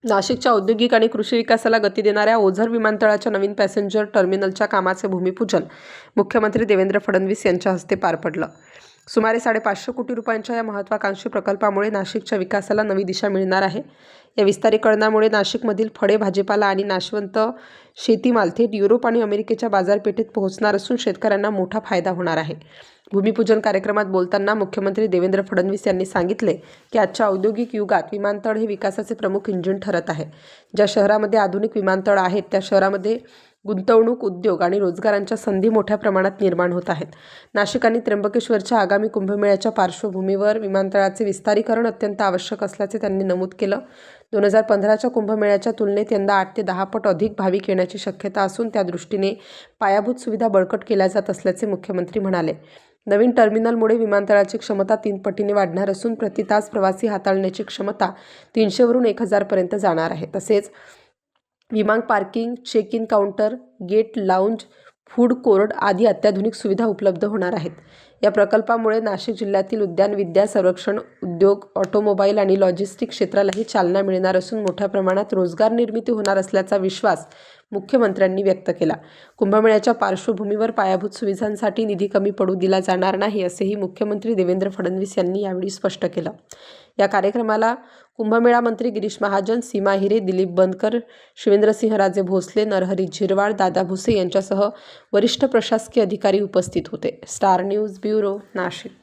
नाशिकच्या औद्योगिक आणि कृषी विकासाला गती देणाऱ्या ओझर विमानतळाच्या नवीन पॅसेंजर टर्मिनलच्या कामाचे भूमिपूजन मुख्यमंत्री देवेंद्र फडणवीस यांच्या हस्ते पार पडलं. सुमारे 550 कोटी रुपयांच्या या महत्त्वाकांक्षी प्रकल्पामुळे नाशिकच्या विकासाला नवी दिशा मिळणार आहे. या विस्तारीकरणामुळे नाशिकमधील फळे, भाजीपाला आणि नाशवंत शेतीमाल थेट युरोप आणि अमेरिकेच्या बाजारपेठेत पोहोचणार असून शेतकऱ्यांना मोठा फायदा होणार आहे. भूमिपूजन कार्यक्रमात बोलताना मुख्यमंत्री देवेंद्र फडणवीस यांनी सांगितले की आजच्या औद्योगिक युगात विमानतळ हे विकासाचे प्रमुख इंजिन ठरत आहे. ज्या शहरामध्ये आधुनिक विमानतळ आहेत त्या शहरामध्ये गुंतवणूक, उद्योग आणि रोजगारांच्या संधी मोठ्या प्रमाणात निर्माण होत आहेत. नाशिक आणि त्र्यंबकेश्वरच्या आगामी कुंभमेळ्याच्या पार्श्वभूमीवर विमानतळाचे विस्तारीकरण अत्यंत आवश्यक असल्याचे त्यांनी नमूद केलं. 2015च्या कुंभमेळ्याच्या तुलनेत यंदा 8 ते 10 पट अधिक भाविक येण्याची शक्यता असून त्या दृष्टीने पायाभूत सुविधा बळकट केल्या जात असल्याचे मुख्यमंत्री म्हणाले. नवीन टर्मिनलमुळे विमानतळाची क्षमता 3 पटीने वाढणार असून प्रति तास प्रवासी हाताळण्याची क्षमता 300 वरून 1000 पर्यंत जाणार आहे. तसेच विमान parking, check in counter, gate, lounge, food court आदी अत्याधुनिक सुविधा उपलब्ध होणार आहेत. या प्रकल्पामुळे नाशिक जिल्ह्यातील उद्यानविद्या, संरक्षण, उद्योग, ऑटोमोबाईल आणि लॉजिस्टिक क्षेत्रालाही चालना मिळणार असून मोठ्या प्रमाणात रोजगार निर्मिती होणार असल्याचा विश्वास मुख्यमंत्र्यांनी व्यक्त केला. कुंभमेळ्याच्या पार्श्वभूमीवर पायाभूत सुविधांसाठी निधी कमी पडू दिला जाणार नाही असेही मुख्यमंत्री देवेंद्र फडणवीस यांनी यावेळी स्पष्ट केलं. या कार्यक्रमाला कुंभमेळा मंत्री गिरीश महाजन, सीमा हिरे, दिलीप बनकर, शिवेंद्रसिंहराजे भोसले, नरहरी झिरवाळ, दादा भुसे यांच्यासह वरिष्ठ प्रशासकीय अधिकारी उपस्थित होते. Star news bureau, Nashik.